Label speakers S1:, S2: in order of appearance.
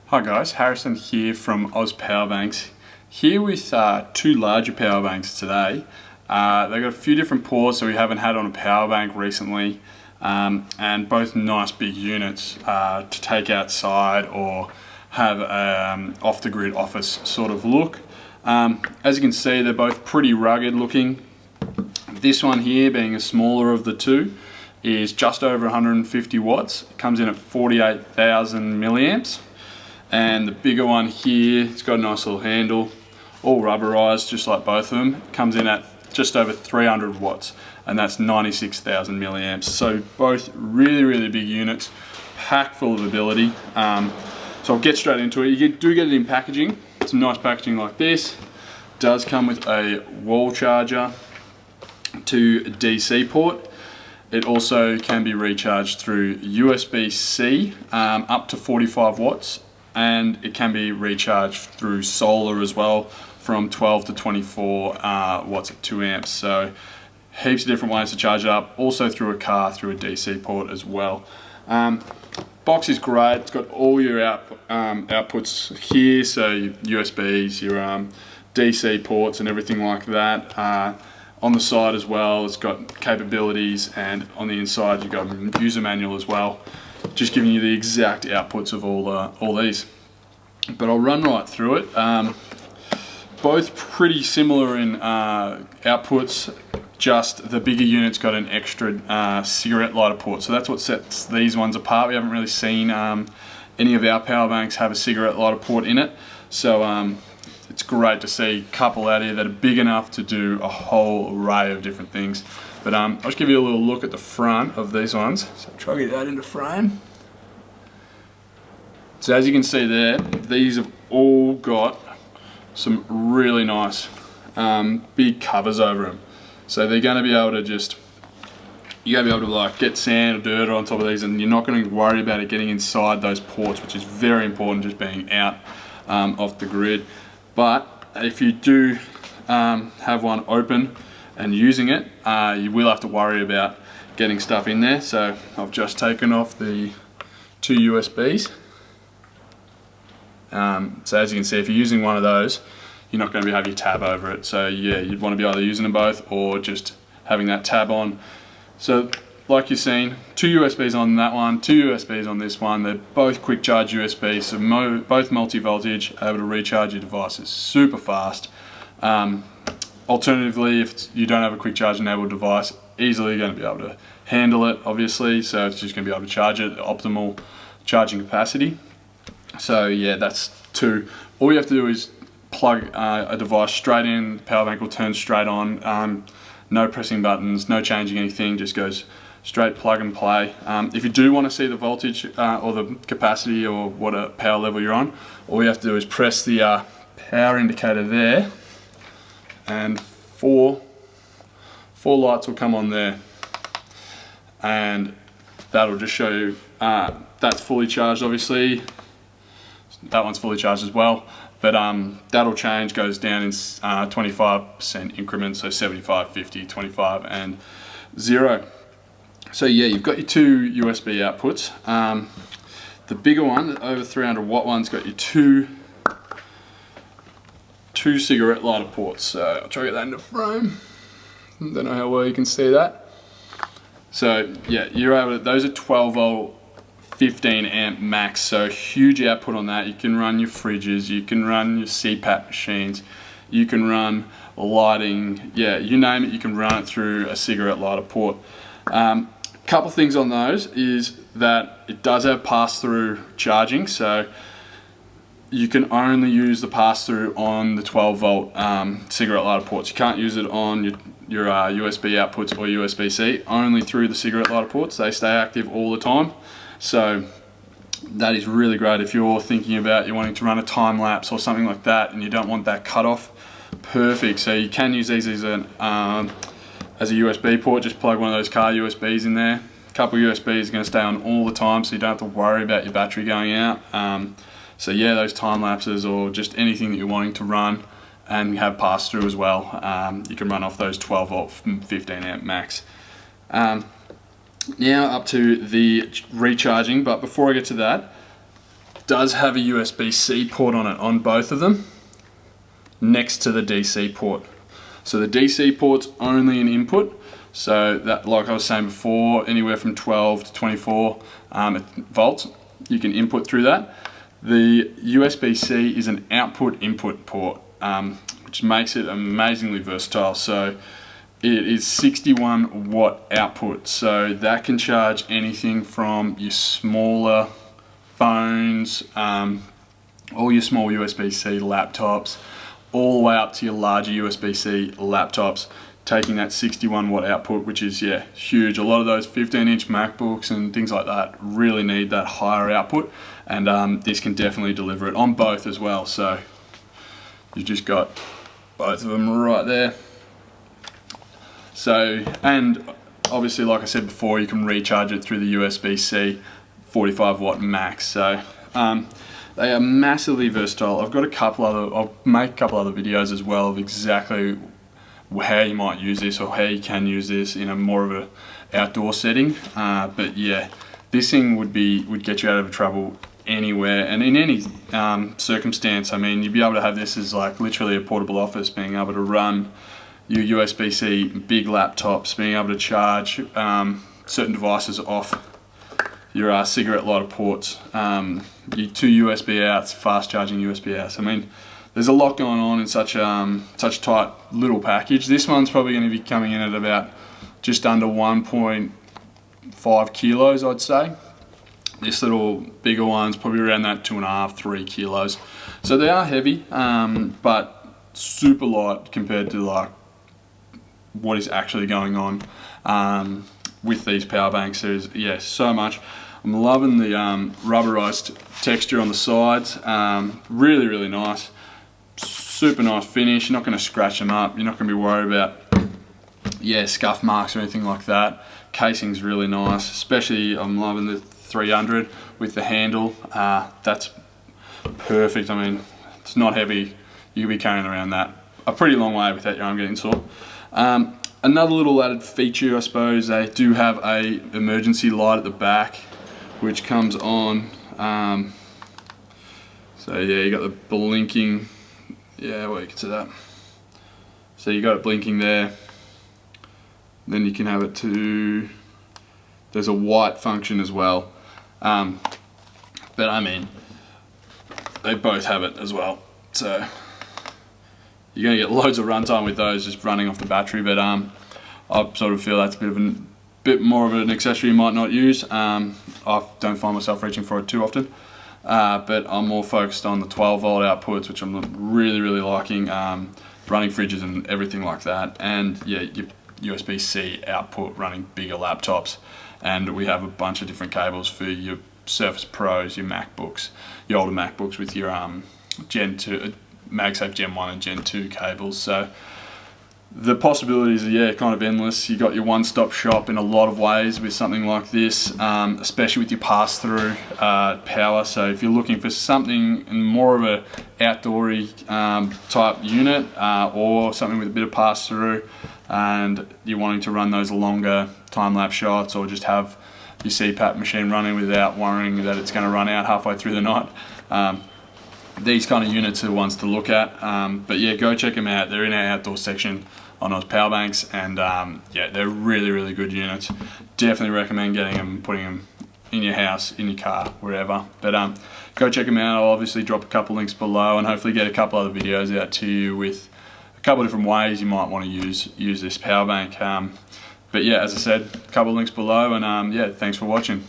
S1: Hi guys, Harrison here from Oz Powerbanks. Here with two larger power banks today. They've got a few different ports that we haven't had on a power bank recently, and both nice big units to take outside or have off the grid office sort of look. As you can see, they're both pretty rugged looking. This one here, being a smaller of the two, is just over 150 watts. It comes in at 48,000 milliamps. And the bigger one here, it's got a nice little handle, all rubberized just like both of them. It comes in at just over 300 watts, and that's 96,000 milliamps. So both really big units, packed full of ability. So I'll get straight into it. You do get it in packaging. It's a nice packaging like this. It does come with a wall charger to a DC port. It also can be recharged through USB-C up to 45 watts. And it can be recharged through solar as well from 12 to 24 watts at 2 amps. So heaps of different ways to charge it up, also through a car, through a DC port as well. Box is great. It's got all your outputs here, so your USBs, your DC ports and everything like that. On the side as well, it's got capabilities, and on the inside you've got a user manual as well, just giving you the exact outputs of all these. But I'll run right through it. Both pretty similar in outputs, just the bigger unit's got an extra cigarette lighter port, so that's what sets these ones apart. We haven't really seen any of our power banks have a cigarette lighter port in it, so it's great to see a couple out here that are big enough to do a whole array of different things. But I'll just give you a little look at the front of these ones. So try to get that into frame. So as you can see there, these have all got some really nice big covers over them. So they're going to be able to you're going to be able to like get sand or dirt on top of these, and you're not going to worry about it getting inside those ports, which is very important, just being out off the grid. But if you do have one open and using it, you will have to worry about getting stuff in there. So I've just taken off the two USBs. So as you can see, if you're using one of those, you're not going to have your tab over it. So yeah, you'd want to be either using them both or just having that tab on. So like you've seen, two USBs on that one, two USBs on this one. They're both quick charge USBs, so both multi-voltage, able to recharge your devices super fast. Alternatively, if you don't have a quick charge enabled device, easily going to be able to handle it, obviously, so it's just going to be able to charge it at optimal charging capacity. So yeah, that's two. All you have to do is plug a device straight in, the power bank will turn straight on, no pressing buttons, no changing anything, just goes straight plug and play. If you do want to see the voltage or the capacity or what power level you're on, all you have to do is press the power indicator there, and four lights will come on there, and that'll just show you that's fully charged. Obviously that one's fully charged as well, but that'll change, goes down in 25% increments, so 75, 50, 25 and 0. So yeah, you've got your two USB outputs. The bigger one, the over 300 watt one's got your two cigarette lighter ports. So I'll try to get that into frame. Don't know how well you can see that. So yeah, you're able to, those are 12 volt, 15 amp max, so huge output on that. You can run your fridges, you can run your CPAP machines, you can run lighting, yeah, you name it, you can run it through a cigarette lighter port. Couple things on those is that it does have pass-through charging, so you can only use the pass-through on the 12 volt cigarette lighter ports. You can't use it on your USB outputs or USB-C, only through the cigarette lighter ports. They stay active all the time. So that is really great if you're thinking about you're wanting to run a time lapse or something like that and you don't want that cut off. Perfect. So you can use these as a USB port. Just plug one of those car USBs in there. A couple USBs are going to stay on all the time, so you don't have to worry about your battery going out. So yeah, those time lapses or just anything that you're wanting to run and have pass through as well, you can run off those 12 volt 15 amp max. Now up to the recharging, but before I get to that, does have a USB-C port on it, on both of them, next to the DC port. So the DC port's only an input, so that, like I was saying before, anywhere from 12 to 24 volts, you can input through that. The USB-C is an output input port, which makes it amazingly versatile. So it is 61 watt output, so that can charge anything from your smaller phones, all your small USB-C laptops, all the way up to your larger USB-C laptops, taking that 61 watt output, which is, yeah, huge. A lot of those 15-inch MacBooks and things like that really need that higher output, and this can definitely deliver it on both as well. So you've just got both of them right there. So, and obviously, like I said before, you can recharge it through the USB-C 45 watt max. So they are massively versatile. I've got a couple other, I'll make a couple other videos as well of exactly how you might use this, or how you can use this in a more of a outdoor setting. But yeah, this thing would get you out of trouble anywhere and in any circumstance. I mean, you'd be able to have this as like literally a portable office, being able to run your USB-C big laptops, being able to charge certain devices off your cigarette lighter ports, your 2 USB outs, fast charging USB outs. I mean, there's a lot going on in such a tight little package. This one's probably going to be coming in at about just under 1.5 kilos, I'd say. This little bigger one's probably around that 2.5, 3 kilos. So they are heavy, but super light compared to like what is actually going on with these power banks. There's, yeah, so much. I'm loving the rubberized texture on the sides. Really, really nice. Super nice finish. You're not going to scratch them up. You're not going to be worried about, yeah, scuff marks or anything like that. Casing's really nice, especially I'm loving the 300 with the handle. That's perfect. I mean, it's not heavy. You could be carrying around that a pretty long way without your arm getting sore. Another little added feature, I suppose, they do have a emergency light at the back, which comes on. So yeah, you got the blinking. Yeah, well, you can see that. So you got it blinking there. Then you can have it to. There's a white function as well. But I mean, they both have it as well. So you're going to get loads of runtime with those just running off the battery, but I sort of feel that's a bit more of an accessory you might not use. I don't find myself reaching for it too often, but I'm more focused on the 12 volt outputs, which I'm really, really liking, running fridges and everything like that, and yeah, your USB-C output running bigger laptops, and we have a bunch of different cables for your Surface Pros, your MacBooks, your older MacBooks with your Gen 2, MagSafe Gen 1 and Gen 2 cables. So the possibilities are, yeah, kind of endless. You got your one-stop shop in a lot of ways with something like this, especially with your pass-through power. So if you're looking for something in more of a outdoory type unit, or something with a bit of pass-through, and you're wanting to run those longer time-lapse shots, or just have your CPAP machine running without worrying that it's going to run out halfway through the night, these kind of units are the ones to look at. But yeah, go check them out. They're in our outdoor section on those power banks, and yeah, they're really, really good units. Definitely recommend getting them, putting them in your house, in your car, wherever. But go check them out. I'll obviously drop a couple links below, and hopefully get a couple other videos out to you with a couple of different ways you might want to use this power bank. But yeah, as I said, a couple of links below, and yeah, thanks for watching.